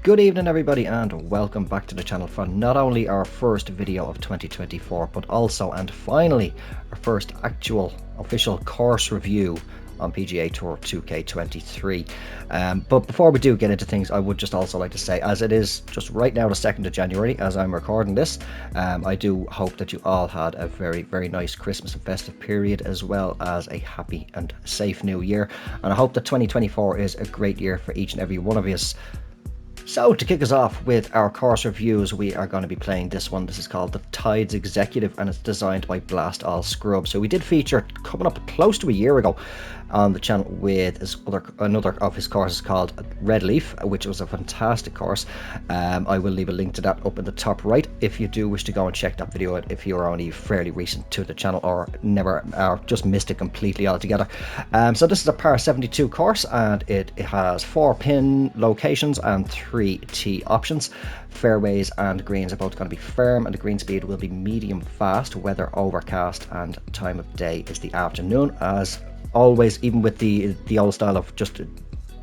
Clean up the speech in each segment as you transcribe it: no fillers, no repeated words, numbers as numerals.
Good evening everybody and welcome back to the channel for not only our first video of 2024 but also and finally our first actual official course review on PGA Tour 2K23. But before we do get into things, I would just also like to say, as it is just right now the 2nd of January as I'm recording this, I do hope that you all had a very nice Christmas and festive period, as well as a happy and safe new year, and I hope that 2024 is a great year for each and every one of us. So to kick us off with our course reviews, we are going to be playing this one. This is called the Tides Executive and it's designed by Blast All Scrub. So we did feature coming up close to a year ago on the channel with another of his courses called Red Leaf, which was a fantastic course. I will leave a link to that up in the top right if you do wish to go and check that video out if you're only fairly recent to the channel or never or just missed it completely altogether. So this is a par 72 course and it has 4 pin locations and 3 tee options. Fairways and greens are both going to be firm and the green speed will be medium fast. Weather overcast and time of day is the afternoon. As always, even with the old style of just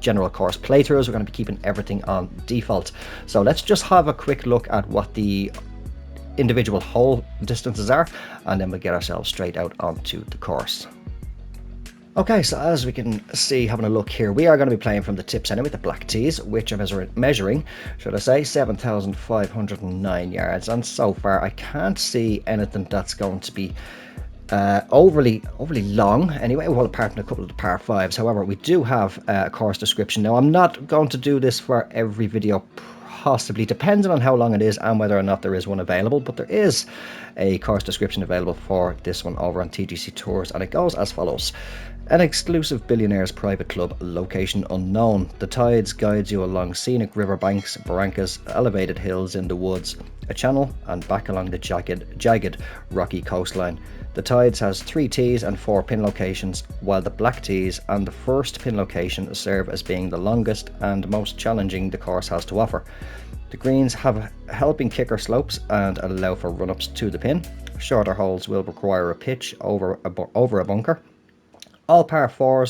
general course playthroughs, we're going to be keeping everything on default. So let's just have a quick look at what the individual hole distances are and then we'll get ourselves straight out onto the course. Okay, so as we can see, having a look here, we are going to be playing from the tips anyway, the black tees, which are measuring, should I say, 7,509 yards. And so far, I can't see anything that's going to be overly long anyway, well, apart from a couple of the par 5s. However, we do have a course description. Now, I'm not going to do this for every video, possibly depending on how long it is and whether or not there is one available, but there is a course description available for this one over on TGC Tours, and it goes as follows. An exclusive billionaire's private club, location unknown. The Tides guides you along scenic riverbanks, barrancas, elevated hills in the woods, a channel, and back along the jagged rocky coastline. The Tides has 3 tees and 4 pin locations, while the black tees and the first pin location serve as being the longest and most challenging the course has to offer. The greens have helping kicker slopes and allow for run-ups to the pin. Shorter holes will require a pitch over a bunker. All 4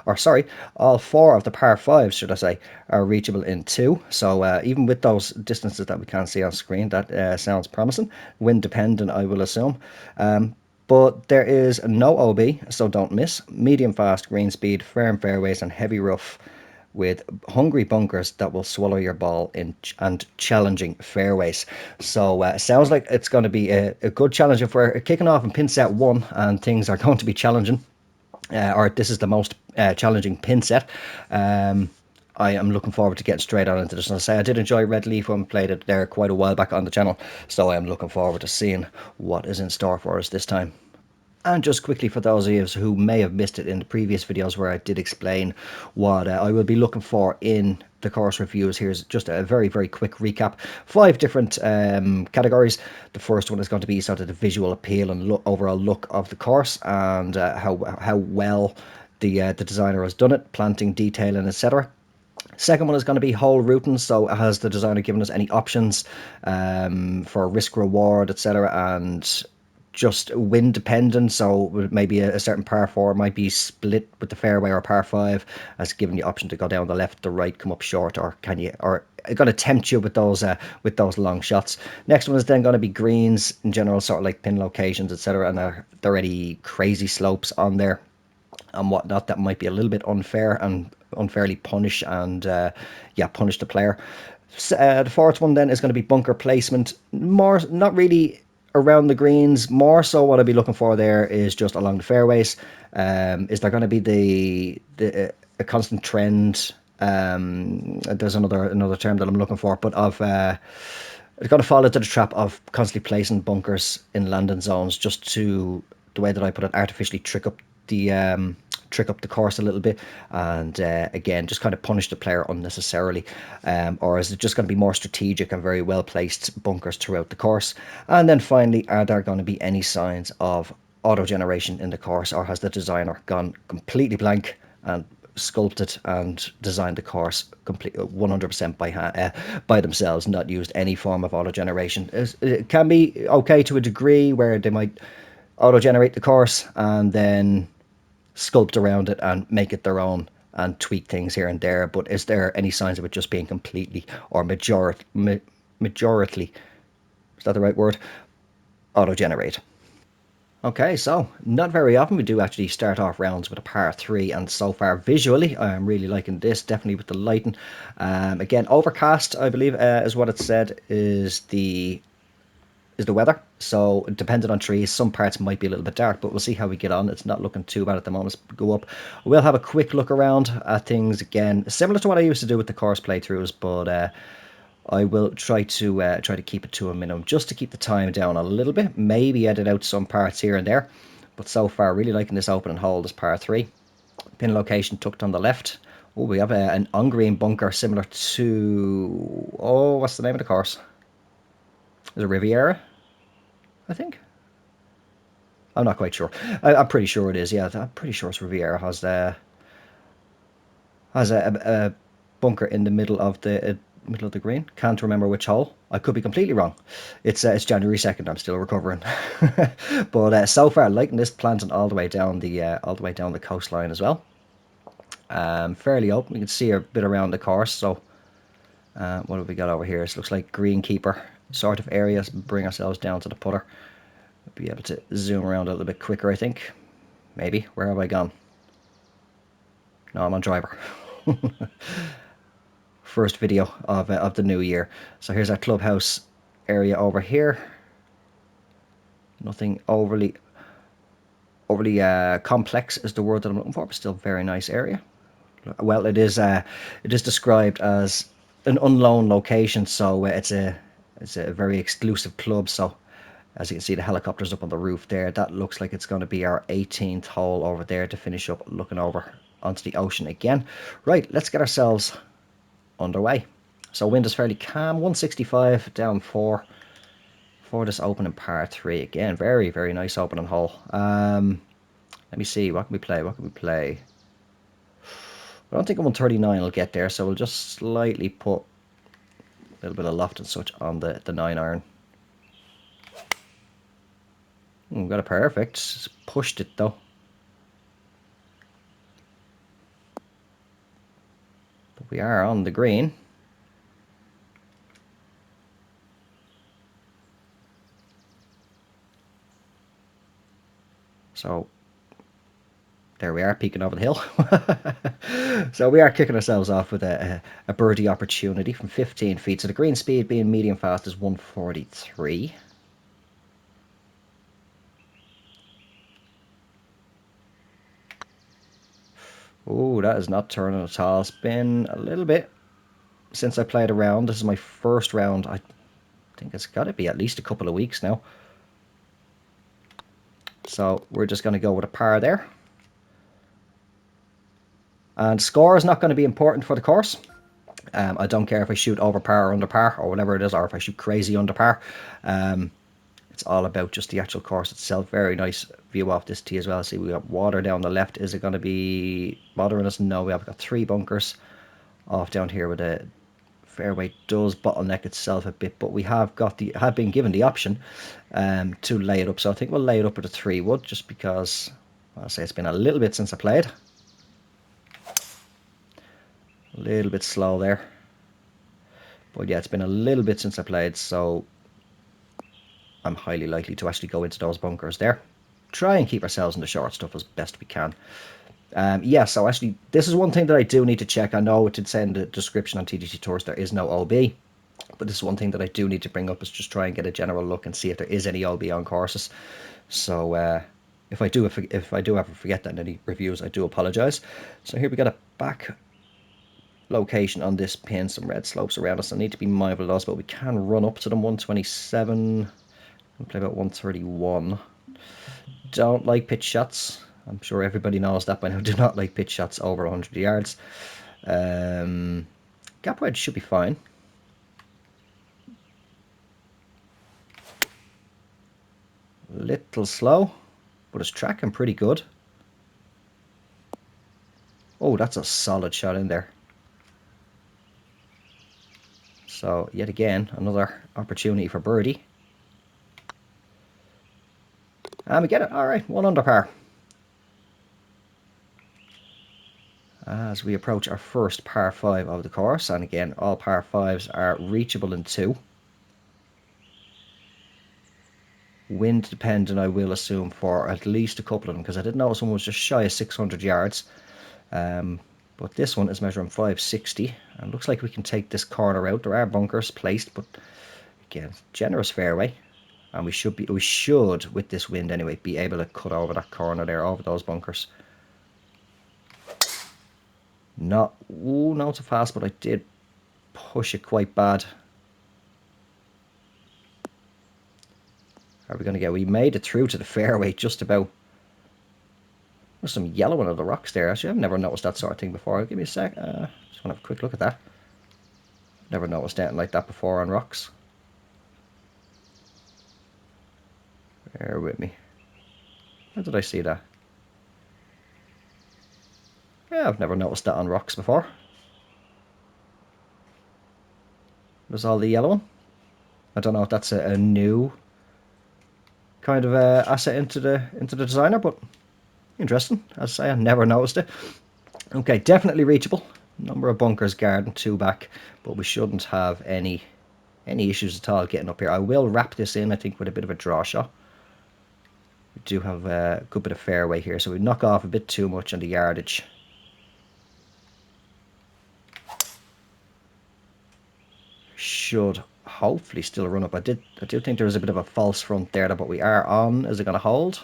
of the par 5s, should I say, are reachable in 2. So even with those distances that we can't see on screen, that sounds promising. Wind dependent, I will assume. But there is no OB, so don't miss. Medium fast green speed, firm fairways and heavy rough with hungry bunkers that will swallow your ball in and challenging fairways. So sounds like it's going to be a good challenge if we're kicking off in pin set 1 and things are going to be challenging. Or this is the most challenging pin set. I am looking forward to getting straight on into this. And I say I did enjoy Red Leaf when we played it there quite a while back on the channel, so I am looking forward to seeing what is in store for us this time. And just quickly, for those of you who may have missed it in the previous videos where I did explain what I will be looking for in the course reviews, here's just a very quick recap. 5 different categories. The first one is going to be sort of the visual appeal and overall look of the course and how well the designer has done it, planting, detailing, etc. Second one is going to be hole routing, so has the designer given us any options for risk reward, etc. and just wind dependent, so maybe a certain par 4 might be split with the fairway, or par 5 has given you the option to go down the left, the right, come up short, or going to tempt you with those long shots. Next one is then going to be greens in general, sort of like pin locations, etc. and there are any crazy slopes on there and whatnot that might be a little bit unfair and unfairly punish the player. The fourth one then is going to be bunker placement, more not really around the greens, more so what I'd be looking for there is just along the fairways. Is there going to be a constant trend? There's another term that I'm looking for, but it's going to fall into the trap of constantly placing bunkers in landing zones, just to, the way that I put it, artificially trick up the course a little bit, and again just kind of punish the player unnecessarily, or is it just going to be more strategic and very well placed bunkers throughout the course? And then finally, are there going to be any signs of auto generation in the course, or has the designer gone completely blank and sculpted and designed the course completely 100% by themselves, not used any form of auto generation? It can be okay to a degree where they might auto generate the course and then sculpt around it and make it their own and tweak things here and there. But is there any signs of it just being completely or majority, is that the right word? Auto-generate. Okay, so not very often we do actually start off rounds with a par 3, and so far visually I'm really liking this, definitely with the lighting. Again, overcast I believe is what it said is the weather. So depending on trees, some parts might be a little bit dark, but we'll see how we get on. It's not looking too bad at the moment. Let's go up. We'll have a quick look around at things again, similar to what I used to do with the course playthroughs, but I will try to keep it to a minimum, just to keep the time down a little bit. Maybe edit out some parts here and there, but so far really liking this opening hole, this par 3. Pin location tucked on the left. Oh, we have an on-green bunker similar to, oh, what's the name of the course? Is it Riviera, I think? I'm not quite sure. I'm pretty sure it is. Yeah, I'm pretty sure it's Riviera has a bunker in the middle of the green. Can't remember which hole. I could be completely wrong. It's January 2nd. I'm still recovering, but so far liking this, planting all the way down the coastline as well. Fairly open. You can see a bit around the course. So what have we got over here? This looks like greenkeeper sort of areas. Bring ourselves down to the putter. Be able to zoom around a little bit quicker, I think. Maybe. Where have I gone? No, I'm on driver. First video of the new year. So here's our clubhouse area over here. Nothing overly complex is the word that I'm looking for, but still very nice area. Well, it is described as an unknown location, so it's a very exclusive club. So as you can see, the helicopters up on the roof there. That looks like it's going to be our 18th hole over there to finish up, looking over onto the ocean again. Right, let's get ourselves underway. So wind is fairly calm, 165 down 4 for this opening par 3. Again, very, very nice opening hole. Let me see, what can we play? What can we play? I don't think a 139 will get there, so we'll just slightly put a little bit of loft and such on the 9 iron. Got it perfect. Just pushed it though. But we are on the green. So there we are, peeking over the hill. So we are kicking ourselves off with a birdie opportunity from 15 feet. So the green speed being medium fast is 143. Oh, that is not turning at all. It's been a little bit since I played around. This is my first round. I think it's got to be at least a couple of weeks now. So we're just going to go with a par there. And score is not going to be important for the course. I don't care if I shoot over par or under par or whatever it is, or if I shoot crazy under par. It's all about just the actual course itself. Very nice view off this tee as well. See, we got water down the left. Is it going to be bothering us? No, we have got 3 bunkers off down here, with a fairway does bottleneck itself a bit, but we have been given the option to lay it up. So I think we'll lay it up with a 3 wood, just because I'll say it's been a little bit since I played. A little bit slow there. But yeah, it's been a little bit since I played, so I'm highly likely to actually go into those bunkers there. Try and keep ourselves in the short stuff as best we can. Yeah, so actually, this is one thing that I do need to check. I know it did say in the description on TGT Tours there is no OB, but this is one thing that I do need to bring up, is just try and get a general look and see if there is any OB on courses. So if I do ever forget that in any reviews, I do apologise. So here we got a back location on this pin, some red slopes around us. I need to be mindful of those, but we can run up to them. 127. We'll play about 131. Don't like pitch shots. I'm sure everybody knows that by now. Do not like pitch shots over 100 yards. Gap wedge should be fine. Little slow, but it's tracking pretty good. Oh, that's a solid shot in there. So yet again, another opportunity for birdie. And we get it. All right, 1 under par. as we approach our first par 5 of the course. And again, all par 5s are reachable in 2. Wind dependent, I will assume, for at least a couple of them, because I did notice one was just shy of 600 yards. But this one is measuring 560, and looks like we can take this corner out. There are bunkers placed, but again, generous fairway, and we should, with this wind anyway, be able to cut over that corner there, over those bunkers. Not so fast, but I did push it quite bad. Are we going to get? We made it through to the fairway just about. There's some yellow under the rocks there. Actually, I've never noticed that sort of thing before. Give me a sec. Just want to have a quick look at that. Never noticed anything like that before on rocks. Bear with me. Where did I see that? Yeah, I've never noticed that on rocks before. There's all the yellow one. I don't know if that's a new kind of asset into the designer, but interesting. As I say, I never noticed it. Okay, definitely reachable. Number of bunkers guarding 2 back, but we shouldn't have any issues at all getting up here. I will wrap this in, I think, with a bit of a draw shot. We do have a good bit of fairway here, so we knock off a bit too much on the yardage. Should hopefully still run up. I do think there is a bit of a false front there, but we are on. Is it going to hold?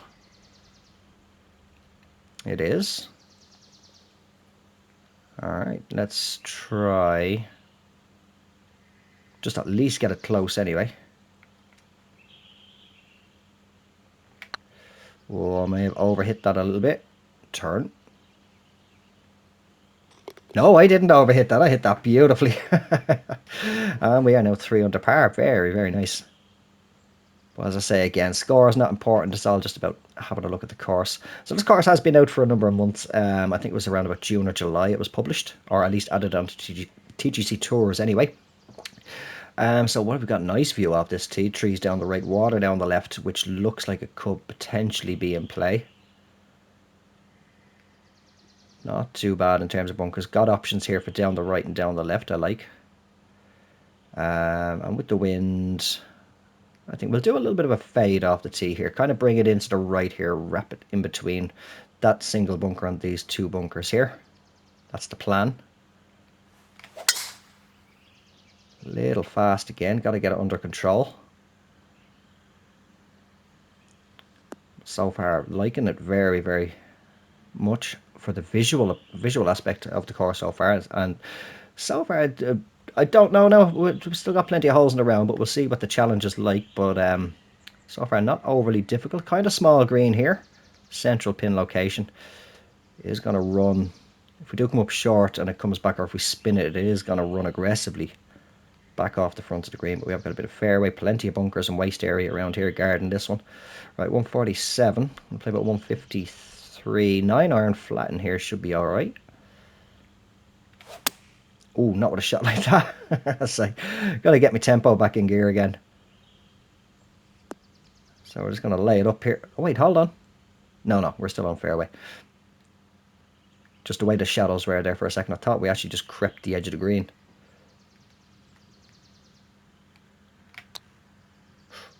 It is. Alright, let's try. Just at least get it close anyway. Oh, I may have overhit that a little bit. Turn. No, I didn't overhit that. I hit that beautifully. And we are now 3 under par. Very, very nice. But as I say again, score is not important. It's all just about having a look at the course. So this course has been out for a number of months. I think it was around about June or July it was published, or at least added onto TGC Tours anyway. So what have we got? Nice view of this tee. Trees down the right, water down the left, which looks like it could potentially be in play. Not too bad in terms of bunkers. Got options here for down the right and down the left, I like. And with the wind, I think we'll do a little bit of a fade off the tee here. Kind of bring it into the right here, wrap it in between that single bunker and these 2 bunkers here. That's the plan. Little fast again, got to get it under control. So far, liking it very, very much for the visual aspect of the course so far. And so far, I don't know now. We've still got plenty of holes in the round, but we'll see what the challenge is like. But so far, not overly difficult. Kind of small green here. Central pin location is going to run. If we do come up short and it comes back, or if we spin it, it is going to run aggressively back off the front of the green. But we have got a bit of fairway, plenty of bunkers and waste area around here guarding this one. Right, 147. We'll play about 153. 9 iron flat in here should be all right. Oh, not with a shot like that. So, got to get my tempo back in gear again. So we're just going to lay it up here. Oh, wait, hold on. No, we're still on fairway. Just the way the shadows were there for a second, I thought we actually just crept the edge of the green.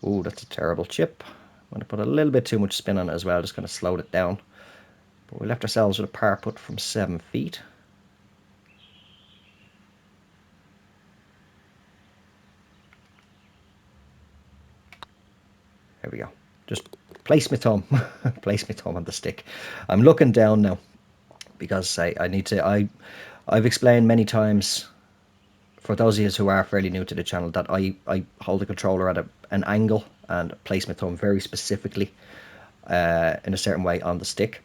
Oh, that's a terrible chip. I'm going to put a little bit too much spin on it as well, just going to slow it down. But we left ourselves with a par putt from 7 feet. There we go. Just place my thumb. Place my thumb on the stick. I'm looking down now because I need to. I've explained many times, for those of you who are fairly new to the channel, that I hold the controller at an angle and place my thumb very specifically in a certain way on the stick.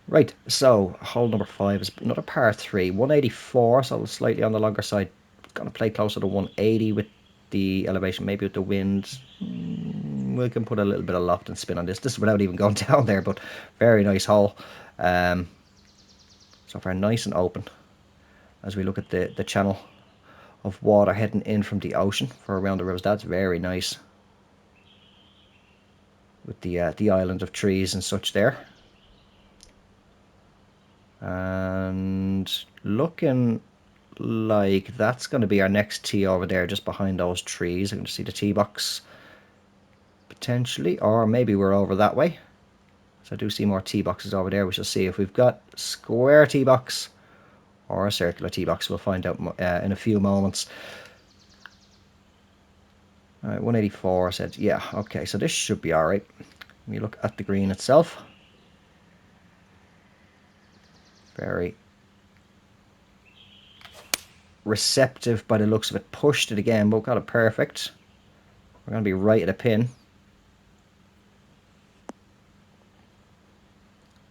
Right, so hole number 5 is another par 3, 184, so slightly on the longer side. Going to play closer to 180 with the elevation, maybe with the wind. We can put a little bit of loft and spin on this. This is without even going down there, but very nice hole. So far nice and open as we look at the channel of water heading in from the ocean for around the rivers. That's very nice with the island of trees and such there. And looking like that's going to be our next tee over there, just behind those trees. I can see the tee box potentially, or maybe we're over that way. So I do see more tee boxes over there. We shall see if we've got square tee box or a circular tee box. We'll find out in a few moments. All right, 184 said, yeah, okay, so this should be all right. When you look at the green itself, very receptive by the looks of it. Pushed it again, but got it perfect. We're going to be right at a pin.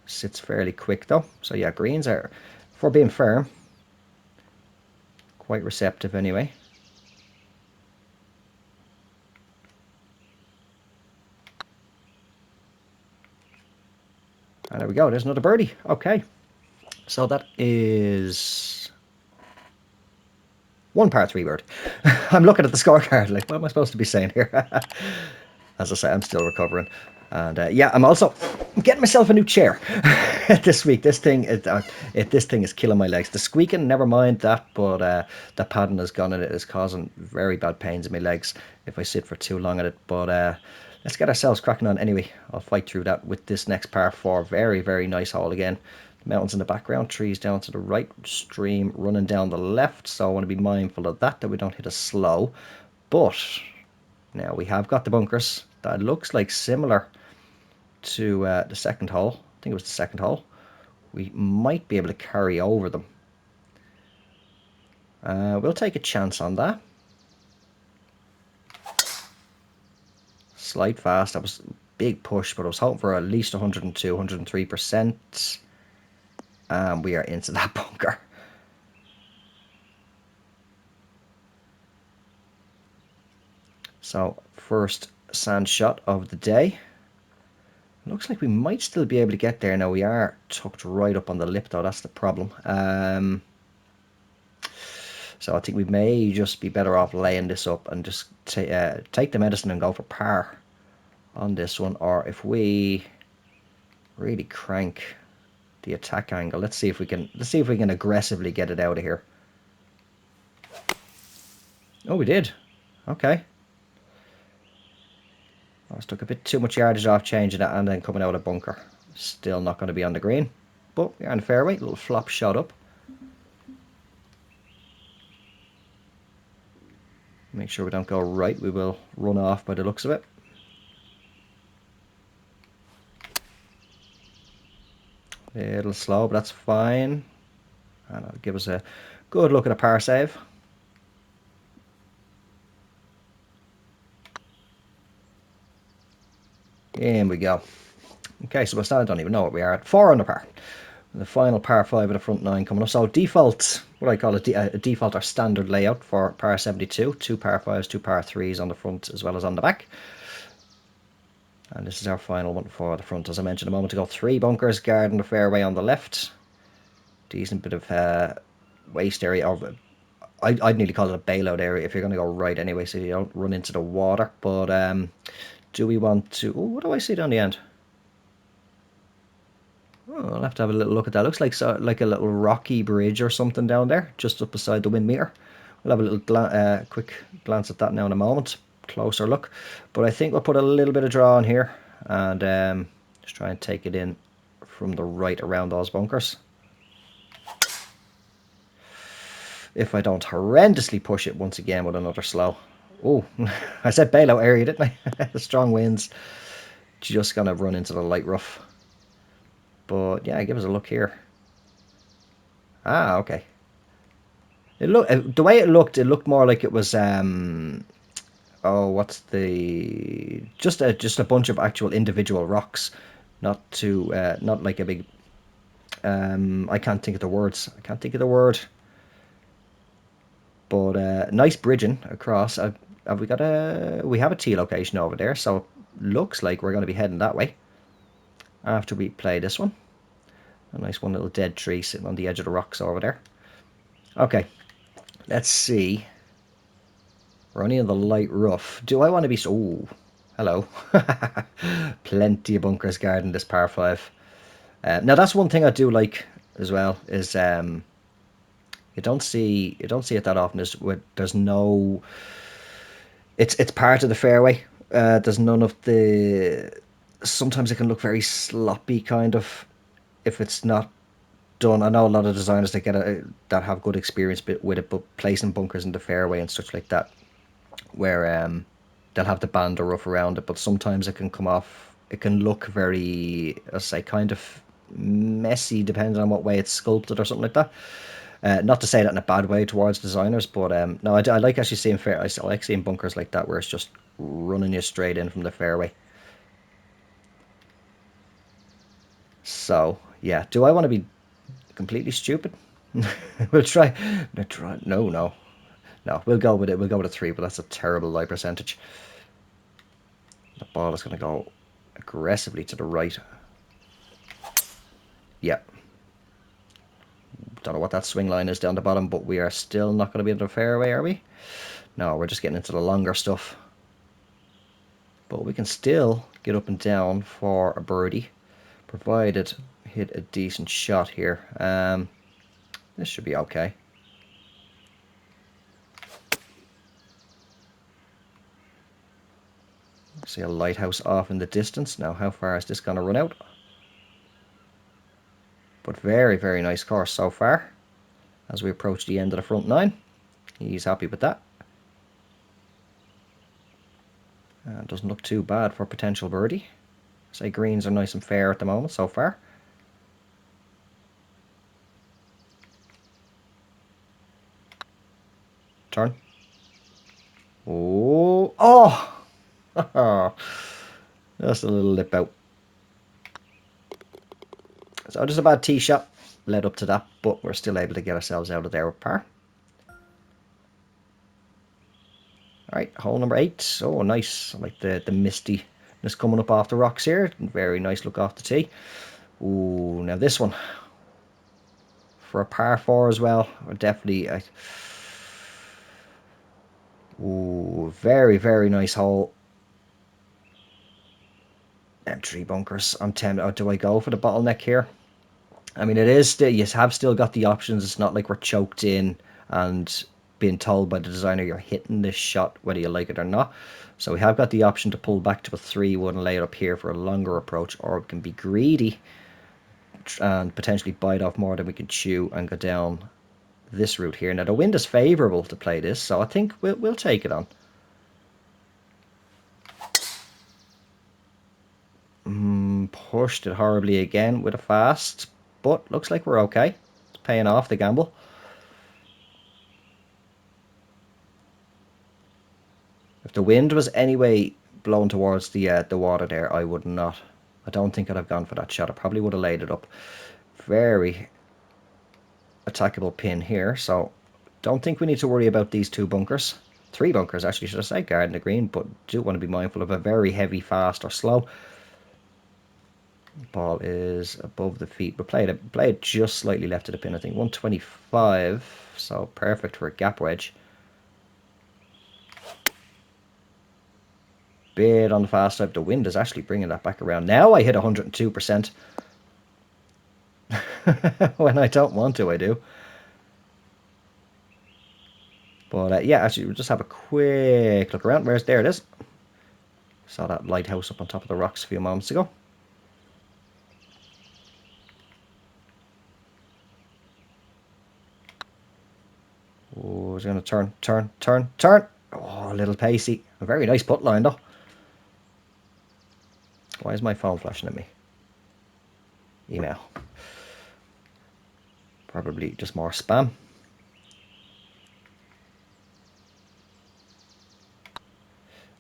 Sits fairly quick though. So yeah, greens are, for being firm, quite receptive anyway. And there we go, there's another birdie. Okay. So that is one par 3 bird. I'm looking at the scorecard like, what am I supposed to be saying here? As I say, I'm still recovering. And yeah, I'm also getting myself a new chair this week. This thing is killing my legs. The squeaking, never mind that, but the padding has gone and it is causing very bad pains in my legs if I sit for too long at it. But let's get ourselves cracking on anyway. I'll fight through that with this next par 4. Very, very nice hole again. Mountains in the background, trees down to the right, stream running down the left. So I want to be mindful of that we don't hit a slow. But now we have got the bunkers. That looks like similar to the second hole. I think it was the second hole. We might be able to carry over them. We'll take a chance on that. Slide fast. That was a big push, but I was hoping for at least 102, 103%. And we are into that bunker. So, first sand shot of the day. Looks like we might still be able to get there. Now, we are tucked right up on the lip, though. That's the problem. So I think we may just be better off laying this up and just take the medicine and go for par on this one. Or if we really crank the attack angle, let's see if we can aggressively get it out of here. Oh, we did. Okay. I just took a bit too much yardage off changing that and then coming out of bunker. Still not going to be on the green, but we're on the fairway. Little flop shot up. Make sure we don't go right. We will run off by the looks of it. A little slow, but that's fine. And it'll give us a good look at a par save. In we go. Okay, so I don't even know what we are at. 4 under par. The final par 5 of the front 9 coming up. So default, what I call a default or standard layout for par 72. 2 par 5s, 2 par 3s on the front as well as on the back. And this is our final one for the front, as I mentioned a moment ago. 3 bunkers guarding the fairway on the left. Decent bit of waste area. I'd nearly call it a bailout area if you're going to go right anyway, so you don't run into the water. But do we want to... Oh, what do I see down the end? Oh, I'll have to have a little look at that. Looks like a little rocky bridge or something down there, just up beside the wind meter. We'll have a little quick glance at that now in a moment. Closer look. But I think we'll put a little bit of draw on here and just try and take it in from the right around those bunkers. If I don't horrendously push it once again with another slow. Oh, I said bailout area, didn't I? The strong winds. Just going to run into the light rough. But yeah, give us a look here. Ah, okay. The way it looked more like it was oh, what's the just a bunch of actual individual rocks, not like a big I can't think of the words. I can't think of the word. But nice bridging across. We have a tee location over there, so looks like we're going to be heading that way after we play this one. A nice one little dead tree sitting on the edge of the rocks over there. Okay, let's see. We're only in the light rough. Do I want to be... Oh, hello. Plenty of bunkers guarding this par 5. Now, that's one thing I do like as well is you don't see it that often. There's no, it's part of the fairway. There's none of the. Sometimes it can look very sloppy, kind of, if it's not done. I know a lot of designers that have good experience with it, but placing bunkers in the fairway and such like that, where they'll have the band or rough around it, but sometimes it can come off. It can look very, let's say, kind of messy, depending on what way it's sculpted or something like that. Not to say that in a bad way towards designers, but no, I like actually seeing I like seeing bunkers like that where it's just running you straight in from the fairway. So yeah, do I want to be completely stupid? We'll try. No, try. No, no, no. We'll go with it. We'll go with a three, but that's a terrible lie percentage. The ball is going to go aggressively to the right. Yeah. Don't know what that swing line is down the bottom, but we are still not going to be in the fairway, are we? No, we're just getting into the longer stuff. But we can still get up and down for a birdie, provided hit a decent shot here. This should be okay. See a lighthouse off in the distance. Now, how far is this going to run out? But very, very nice course so far. As we approach the end of the front nine, he's happy with that. Doesn't look too bad for potential birdie. Say greens are nice and fair at the moment so far. Turn. Oh, oh! Just a little lip out. So just a bad tee shot led up to that, but we're still able to get ourselves out of there with par. All right, hole number 8. Oh, nice. I like the mistiness coming up off the rocks here. Very nice look off the tee. Ooh, now this one. For a par 4 as well. Definitely. Ooh, very, very nice hole. And 3 bunkers. I'm tempted. Oh, do I go for the bottleneck here? I mean, it is still, you have still got the options. It's not like we're choked in and being told by the designer you're hitting this shot whether you like it or not. So we have got the option to pull back to a 3-1 and lay it up here for a longer approach, or we can be greedy and potentially bite off more than we can chew and go down this route here. Now the wind is favourable to play this, so I think we'll take it on. Pushed it horribly again with a fast, but looks like we're okay. It's paying off the gamble. If the wind was anyway blowing towards the water there, I would not. I don't think I'd have gone for that shot. I probably would have laid it up. Very attackable pin here, so don't think we need to worry about these 2 bunkers. 3 bunkers, actually, should I say, guarding the green, but do want to be mindful of a very heavy, fast, or slow. Ball is above the feet, but played it just slightly left of the pin, I think. 125, so perfect for a gap wedge. Bit on the fast side. The wind is actually bringing that back around. Now I hit 102%. When I don't want to, I do. But yeah, actually, we'll just have a quick look around. There it is. Saw that lighthouse up on top of the rocks a few moments ago. Oh, he's going to turn. Oh, a little pacey. A very nice putt line, though. Why is my phone flashing at me? Email. Probably just more spam.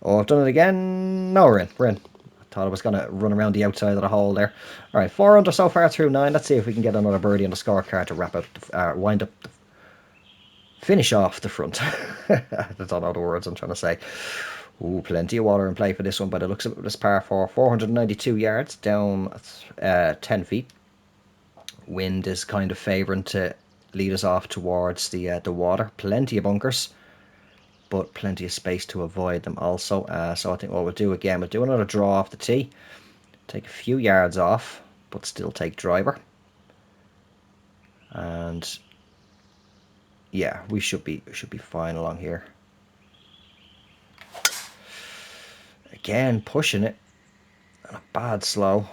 Oh, I've done it again. No, we're in. I thought I was going to run around the outside of the hole there. All right, 4 under so far through 9. Let's see if we can get another birdie on the scorecard to wrap up, wind up, finish off the front. I don't know the words I'm trying to say. Ooh, plenty of water in play for this one by the looks of it. This par 4, 492 yards, down 10 feet. Wind is kind of favouring to lead us off towards the water. Plenty of bunkers, but plenty of space to avoid them also. So I think what we'll do again, we'll do another draw off the tee. Take a few yards off, but still take driver. And yeah, we should be fine along here. Again, pushing it. And a bad slow.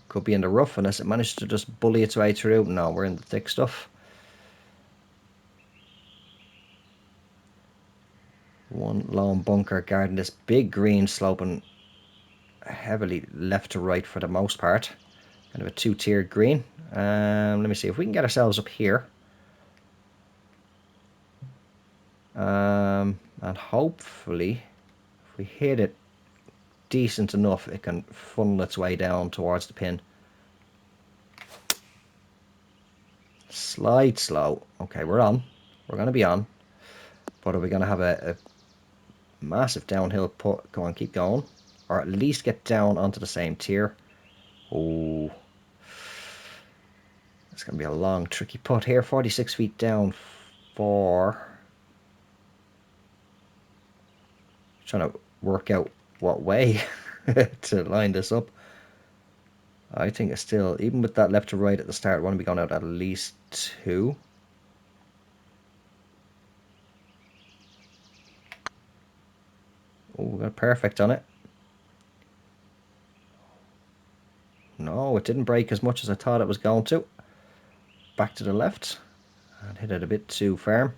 Could be in the rough unless it managed to just bully its way through. No, we're in the thick stuff. One lone bunker guarding this big green, sloping heavily left to right for the most part. Kind of a two-tiered green. Let me see if we can get ourselves up here. And hopefully, if we hit it decent enough, it can funnel its way down towards the pin. Slide slow. Okay, we're on. We're going to be on. But are we going to have a massive downhill put? Go on, keep going. Or at least get down onto the same tier. Oh, it's going to be a long, tricky putt here. 46 feet down for... Trying to work out what way to line this up. I think it's still, even with that left to right at the start, I want to be going out at least 2. Oh, we got perfect on it. No, it didn't break as much as I thought it was going to. Back to the left. And hit it a bit too firm.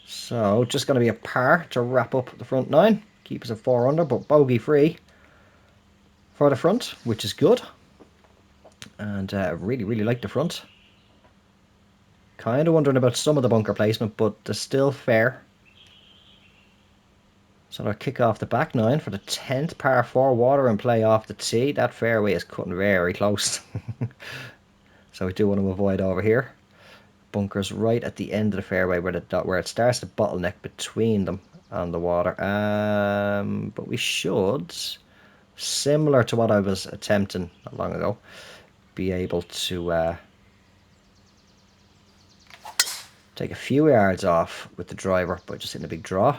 So, just going to be a par to wrap up the front 9. Keep us at 4 under, but bogey free for the front, which is good. And really, really like the front. Kind of wondering about some of the bunker placement, but they're still fair. So I'll kick off the back 9 for the 10th par 4 water and play off the tee. That fairway is cutting very close. So we do want to avoid over here. Bunkers right at the end of the fairway where it starts to bottleneck between them and the water. But we should, similar to what I was attempting not long ago, be able to take a few yards off with the driver by just hitting a big draw.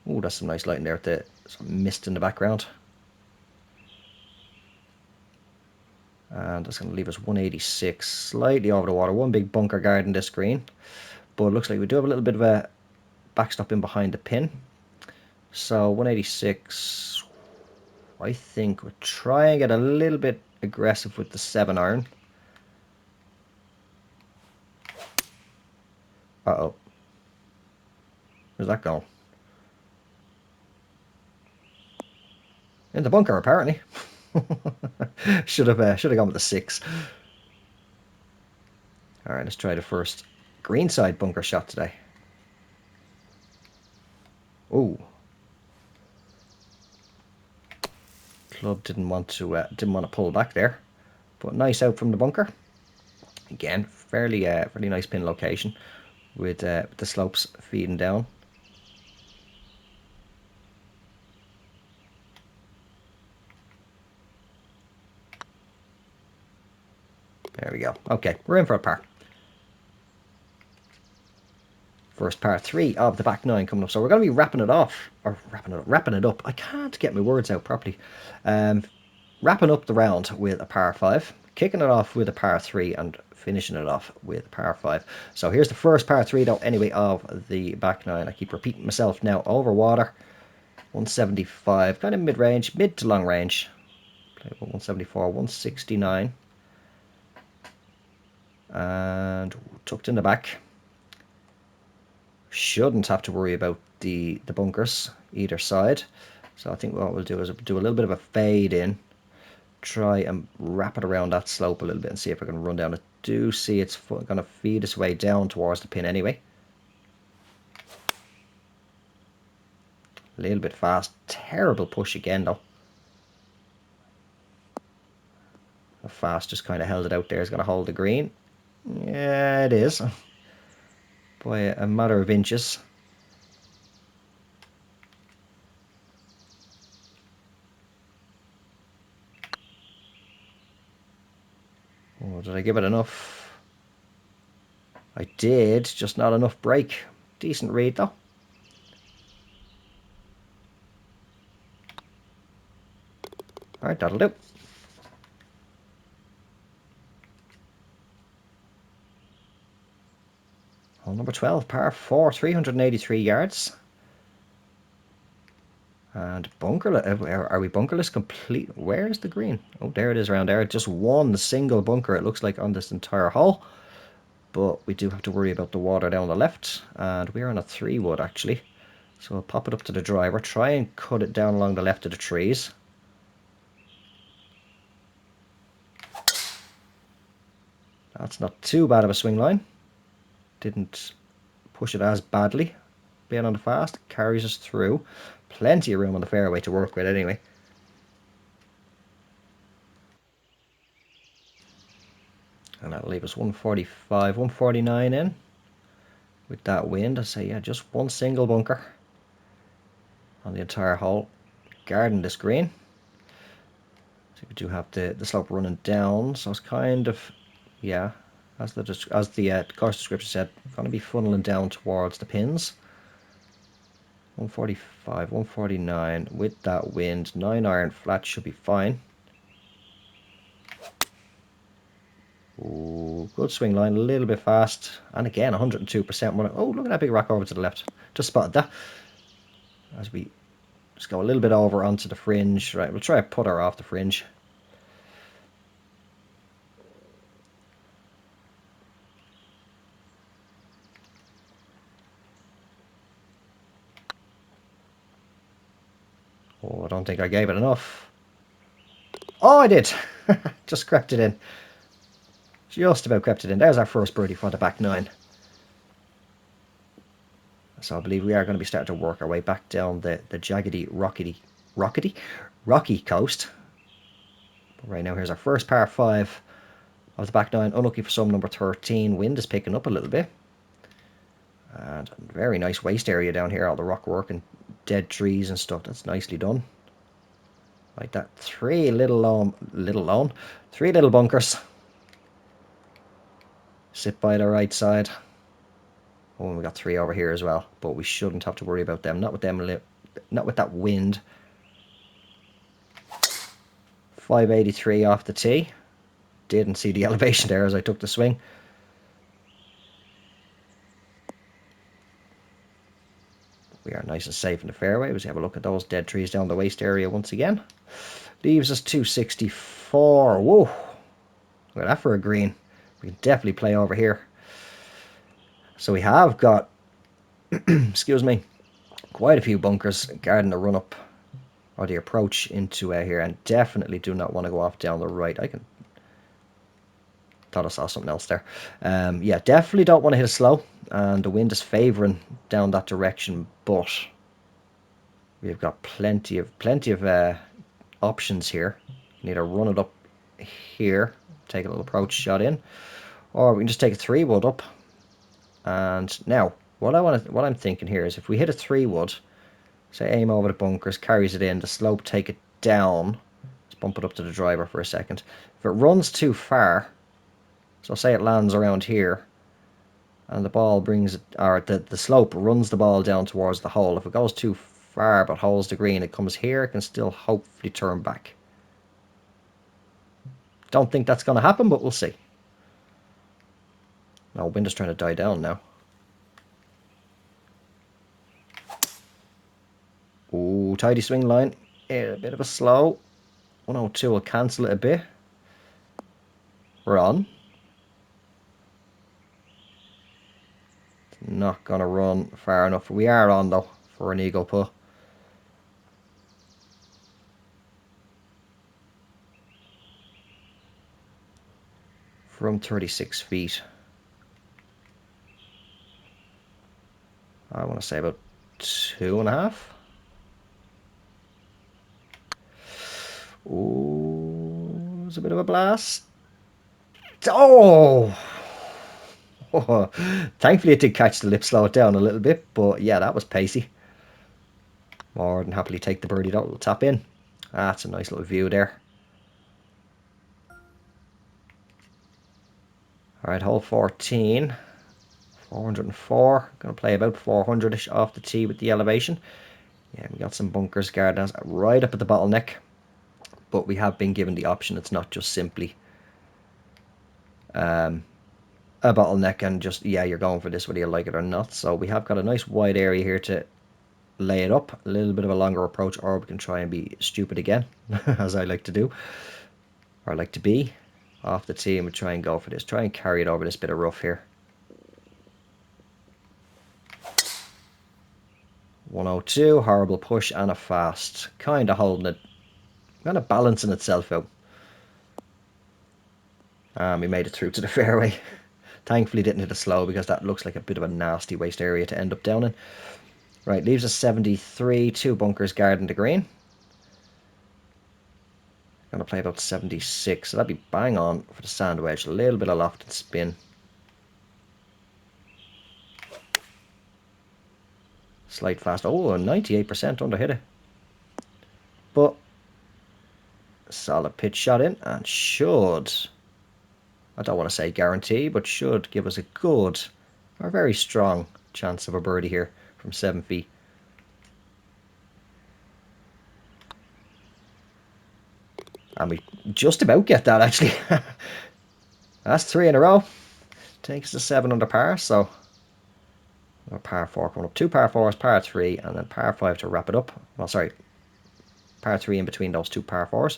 Oh, that's some nice lighting there with some mist in the background. And that's going to leave us 186, slightly over the water. One big bunker guard in this green. But it looks like we do have a little bit of a backstop in behind the pin. So 186, I think we'll try and get a little bit aggressive with the 7-iron. Uh-oh. Where's that going? In the bunker, apparently. should have gone with the 6. All right, let's try the first greenside bunker shot today. Oh, club didn't want to pull back there, but nice out from the bunker. Again, fairly nice pin location with the slopes feeding down. There we go. Okay, we're in for a par. First par 3 of the back 9 coming up. So we're going to be wrapping it up. I can't get my words out properly. Wrapping up the round with a par 5, kicking it off with a par 3, and finishing it off with a par 5. So here's the first par 3 though, anyway, of the back 9. I keep repeating myself now. Over water, 175, kind of mid-range, mid to long range. Play 174, 169. And tucked in the back. Shouldn't have to worry about the bunkers either side. So I think what we'll do is do a little bit of a fade in, try and wrap it around that slope a little bit and see if I can run down it. Do see it's going to feed its way down towards the pin anyway. A little bit fast. Terrible push again though. The fast just kind of held it out there. Is going to hold the green. Yeah, it is. By a matter of inches. Oh, did I give it enough? I did, just not enough break. Decent read though. Alright, that'll do. Hole number 12, par 4, 383 yards. And bunker, are we bunkerless complete? Where's the green? Oh, there it is around there. Just one single bunker, it looks like, on this entire hole. But we do have to worry about the water down the left. And we're on a 3-wood, actually. So I'll pop it up to the driver. Try and cut it down along the left of the trees. That's not too bad of a swing line. Didn't push it as badly. Being on the fast, carries us through. Plenty of room on the fairway to work with anyway. And that'll leave us 145, 149 in. With that wind, I say, yeah, just one single bunker on the entire hole. Guarding this green. So we do have the slope running down, so it's kind of, yeah, as the course description said, going to be funneling down towards the pins. 145, 149 with that wind. 9-iron flat should be fine. Ooh, good swing line, a little bit fast, and again 102%. Oh, look at that big rock over to the left. Just spotted that. As we just go a little bit over onto the fringe. Right, we'll try to put her off the fringe. Oh, I don't think I gave it enough. Oh, I did. Just crept it in. Just about crept it in. There's our first birdie for the back 9. So I believe we are going to be starting to work our way back down the jaggedy, rocky coast. But right now, here's our first par 5 of the back 9. Unlucky for some, number 13. Wind is picking up a little bit. And very nice waste area down here. All the rock work and dead trees and stuff. That's nicely done. Like that. 3 3 little bunkers. Sit by the right side. Oh, and we got 3 over here as well, but we shouldn't have to worry about them. Not with that wind. 583 off the tee. Didn't see the elevation there as I took the swing. We are nice and safe in the fairway. Let's have a look at those dead trees down the waist area once again. Leaves us 264. Whoa! Look at that for a green. We can definitely play over here. So we have got, excuse me, quite a few bunkers guarding the run up or the approach into here, and definitely do not want to go off down the right. Thought I saw something else there. Yeah, definitely don't want to hit it slow, and the wind is favouring down that direction, but we've got plenty of options here. You can either run it up here, take a little approach shot in, or we can just take a 3-wood up. And now, what I'm thinking here is if we hit a 3-wood, say aim over the bunkers, carries it in, the slope, take it down. Let's bump it up to the driver for a second. If it runs too far, so say it lands around here, and the ball brings it, or the slope runs the ball down towards the hole. If it goes too far but holds the green, it comes here, it can still hopefully turn back. Don't think that's going to happen, but we'll see. No, wind is trying to die down now. Ooh, tidy swing line. A bit of a slow. 102 will cancel it a bit. We're on. Not going to run far enough. We are on, though, for an eagle putt. From 36 feet. I want to say about 2.5. Ooh, it was a bit of a blast. Oh! Thankfully it did catch the lip, slow it down a little bit, but yeah, that was pacey. More than happily take the birdie. That will tap in. That's a nice little view there. Alright, hole 14. 404. Going to play about 400-ish off the tee with the elevation. Yeah, we got some bunkers guarding us right up at the bottleneck. but we have been given the option. It's not just simply a bottleneck and just, yeah, you're going for this whether you like it or not. So we have got a nice wide area here to lay it up, a little bit of a longer approach, or we can try and be stupid again, as I like to do, or like to be, off the tee, and we try and go for this, try and carry it over this bit of rough here. 102, horrible push and a fast, kind of holding it, kind of balancing itself out. And we made it through to the fairway. Thankfully didn't hit a slow, because that looks like a bit of a nasty waste area to end up down in. Right, leaves us 73, 2 bunkers guarding the green. Going to play about 76, so that'd be bang on for the sand wedge. A little bit of loft and spin. Slight fast. Oh, a 98% under hit it. But solid pitch shot in, and should, I don't want to say guarantee, but should give us a good or very strong chance of a birdie here from 7 feet. And we just about get that, actually. That's 3 in a row. Takes us to 7 under par, so or par 4 coming up. 2 par 4s, par 3, and then par 5 to wrap it up. Well, sorry, par 3 in between those 2 par 4s.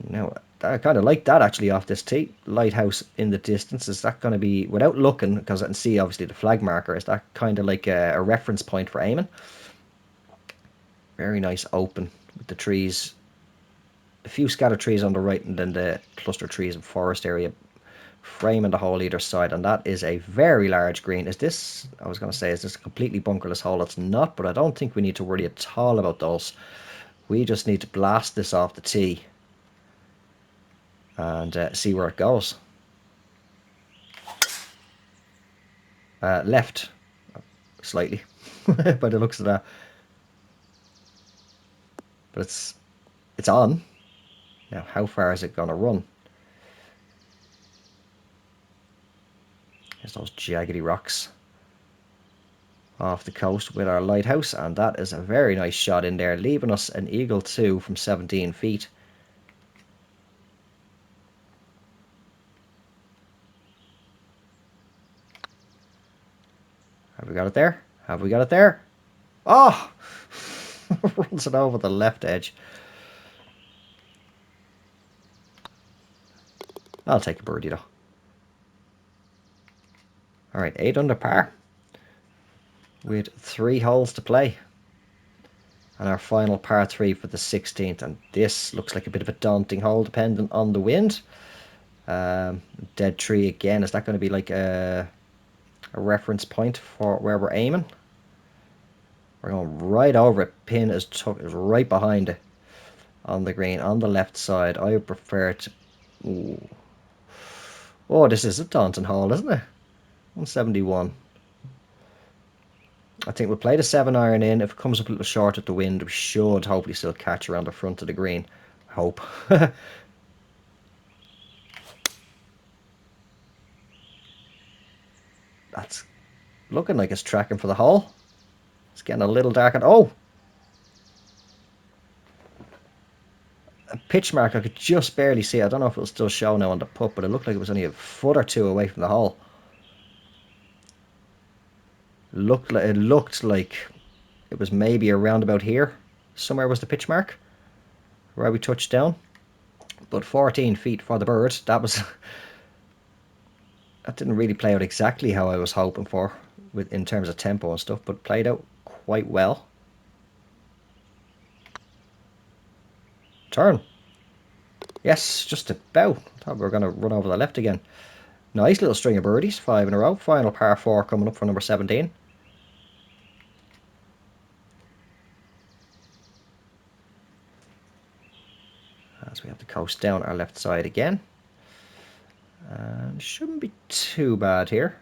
Now, I kind of like that, actually, off this tee. Lighthouse in the distance. Is that going to be, without looking, because I can see, obviously, the flag marker, is that kind of like a reference point for aiming? Very nice open with the trees. A few scattered trees on the right, and then the cluster trees and forest area framing the hole either side, and that is a very large green. Is this, I was going to say, is this a completely bunkerless hole? It's not, but I don't think we need to worry at all about those. We just need to blast this off the tee and see where it goes. Left, slightly, by the looks of that. But it's on. Now, how far is it going to run? There's those jaggedy rocks off the coast with our lighthouse, and that is a very nice shot in there, leaving us an eagle 2 from 17 feet. Have we got it there? Have we got it there? Oh! Runs it over the left edge. I'll take a birdie though. Alright, 8 under par with 3 holes to play. And our final par 3 for the 16th. And this looks like a bit of a daunting hole, depending on the wind. Dead tree again. Is that going to be like a reference point for where we're aiming? We're going right over it. Pin is right behind it on the green, on the left side. I would prefer to... Ooh. Oh, this is a daunting hole, isn't it? 171. I think we'll play the 7-iron in. If it comes up a little short at the wind, we should hopefully still catch around the front of the green. Hope. That's looking like it's tracking for the hole. It's getting a little dark. Oh! A pitch mark, I could just barely see. I don't know if it'll still show now on the putt, but it looked like it was only a foot or 2 away from the hole. It looked like it was maybe around about here. Somewhere was the pitch mark where we touched down. But 14 feet for the bird. That didn't really play out exactly how I was hoping for in terms of tempo and stuff, but played out quite well. Turn. Yes, just about. Thought we were going to run over the left again. Nice little string of birdies, 5 in a row. Final par 4 coming up for number 17. As we have the coast down our left side again. And shouldn't be too bad here.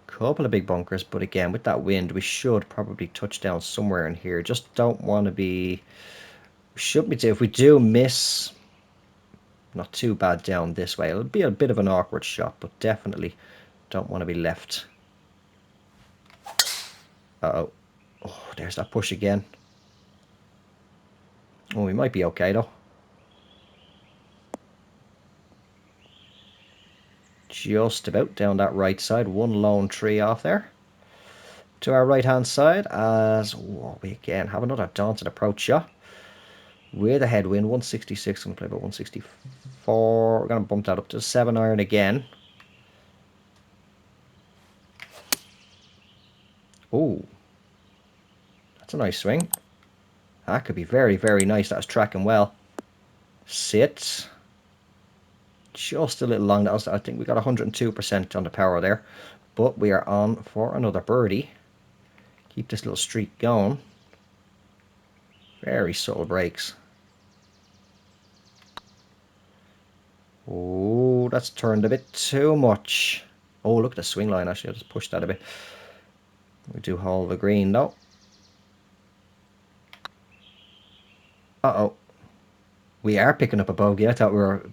Couple of big bunkers, but again, with that wind, we should probably touch down somewhere in here. Just don't want to be... Shouldn't be... If we do miss... Not too bad down this way. It'll be a bit of an awkward shot, but definitely don't want to be left. Uh-oh. Oh, there's that push again. Oh, we might be okay though. Just about down that right side. One lone tree off there. To our right hand side as we again have another daunting approach shot. With a headwind, 166. I'm going to play about 164. We're going to bump that up to 7 iron again. Oh, that's a nice swing. That could be very, very nice. That was tracking well. Sit. Just a little long. That was, I think we got 102% on the power there. But we are on for another birdie. Keep this little streak going. Very subtle breaks. Oh, that's turned a bit too much. Oh, look at the swing line. Actually, I'll just push that a bit. We do hold the green though. Uh-oh. We are picking up a bogey. I thought we were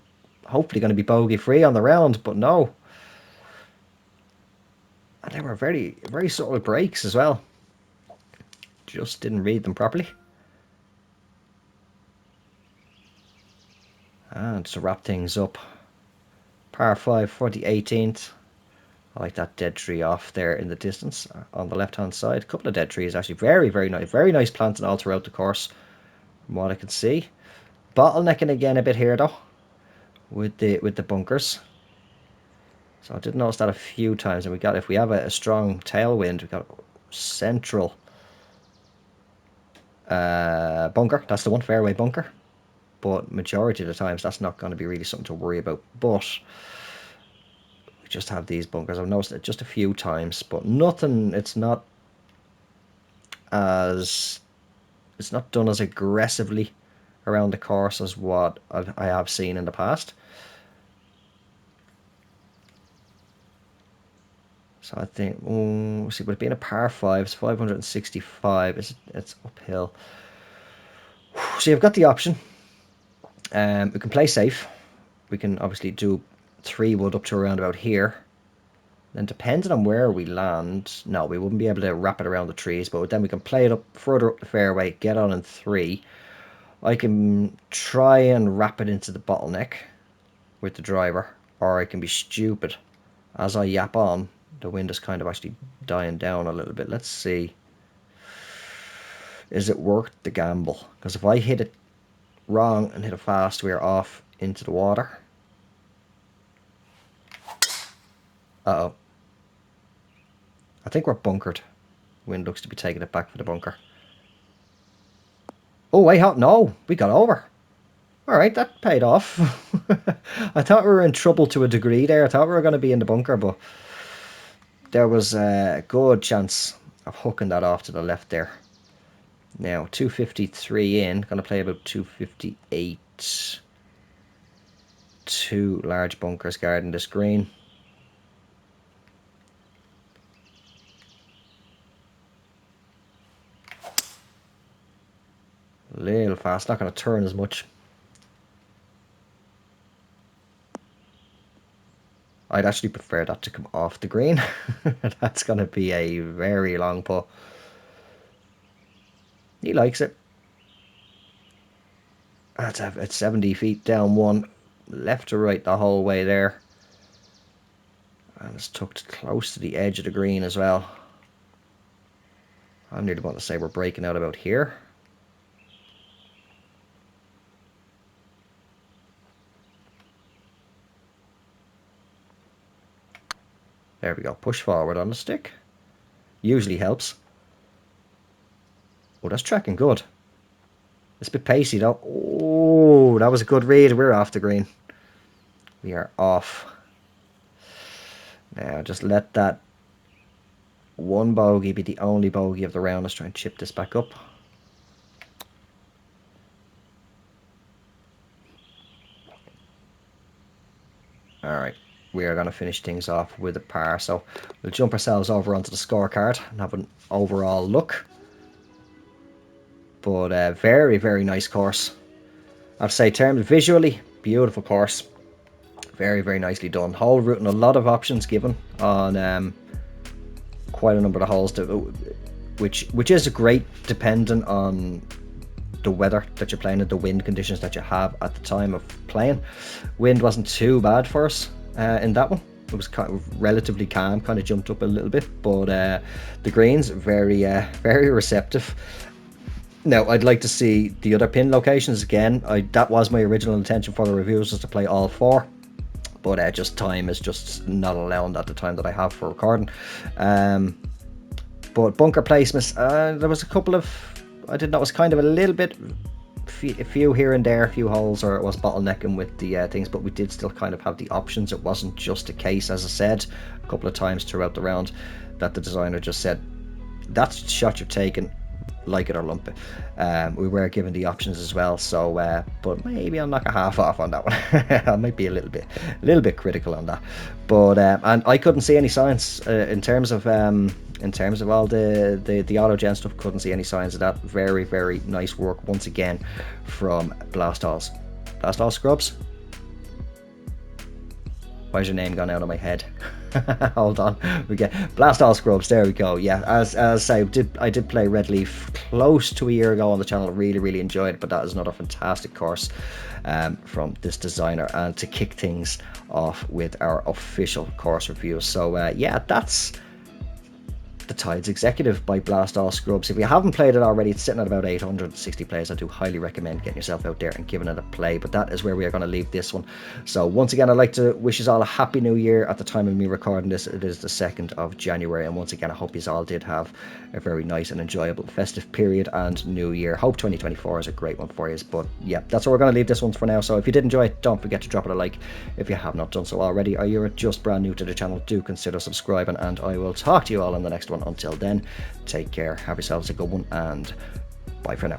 hopefully going to be bogey free on the round, but no. And they were very, very subtle breaks as well. Just didn't read them properly. And to wrap things up, par 5 for the 18th. I like that dead tree off there in the distance on the left-hand side. A couple of dead trees, actually. Very, very nice. Very nice planting all throughout the course, from what I can see. Bottlenecking again a bit here, though, with the bunkers. So I did notice that a few times. And if we have a strong tailwind, we got central bunker. That's the one, fairway bunker. But majority of the times, that's not going to be really something to worry about. But we just have these bunkers. I've noticed it just a few times, but nothing. It's not done as aggressively around the course as what I have seen in the past. So I think, see, with it being a par 5, it's 565. It's uphill. So you've got the option. We can play safe. We can obviously do 3-wood up to around about here. Then depending on where we land, no, we wouldn't be able to wrap it around the trees, but then we can play it up further up the fairway, get on in 3. I can try and wrap it into the bottleneck with the driver, or I can be stupid. As I yap on, the wind is kind of actually dying down a little bit. Let's see. Is it worth the gamble? Because if I hit it wrong and hit it fast, we are off into the water. Uh-oh. I think we're bunkered. Wind looks to be taking it back for the bunker. Oh, wait, no, we got over. All right, that paid off. I thought we were in trouble to a degree there. I thought we were going to be in the bunker, but there was a good chance of hooking that off to the left there. Now, 253 in. Going to play about 258. 2 large bunkers guarding this green. A little fast. Not going to turn as much. I'd actually prefer that to come off the green. That's going to be a very long putt. He likes it. It's 70 feet down one. Left to right the whole way there. And it's tucked close to the edge of the green as well. I'm nearly going to say we're breaking out about here. There we go. Push forward on the stick. Usually helps. Oh, that's tracking good. It's a bit pacey though. Oh, that was a good read. We're off the green. We are off. Now just let that one bogey be the only bogey of the round. Let's try and chip this back up. Alright, we are going to finish things off with a par. So we'll jump ourselves over onto the scorecard and have an overall look. But very, very nice course. I'd say termed visually, beautiful course. Very, very nicely done. Hole route and a lot of options given on quite a number of holes, which is great dependent on the weather that you're playing and the wind conditions that you have at the time of playing. Wind wasn't too bad for us in that one. It was kind of relatively calm, kind of jumped up a little bit, but the greens very very receptive. Now I'd like to see the other pin locations again. That was my original intention for the reviews, was to play all 4, but just time is just not allowing at the time that I have for recording. But bunker placements, there was a couple of, I did notice kind of a little bit, a few here and there, a few holes, or it was bottlenecking with the things, but we did still kind of have the options. It wasn't just a case, as I said a couple of times throughout the round, that the designer just said, that's the shot you've taken, like it or lump it. We were given the options as well, so but maybe I'll knock a half off on that one. I might be a little bit critical on that, but and I couldn't see any signs in terms of all the auto gen stuff. Couldn't see any signs of that. Very, very nice work once again from Blastall's Scrubs. Why's your name gone out of my head? Hold on, we get Blastall Scrubs. There we go. Yeah, as I say, I did play Red Leaf close to a year ago on the channel. Really enjoyed it, but that is another fantastic course from this designer. And to kick things off with our official course review. So yeah, that's the Tides Executive by Blastall Scrubs. If you haven't played it already, it's sitting at about 860 plays. I do highly recommend getting yourself out there and giving it a play, but that is where we are going to leave this one. So once again, I'd like to wish you all a happy new year. At the time of me recording this, it is the 2nd of January, and once again, I hope you all did have a very nice and enjoyable festive period and new year. Hope 2024 is a great one for you. But yeah, that's where we're going to leave this one for now. So if you did enjoy it, don't forget to drop it a like if you have not done so already, or you're just brand new to the channel, do consider subscribing, and I will talk to you all on the next one. Until then, take care, have yourselves a good one, and bye for now.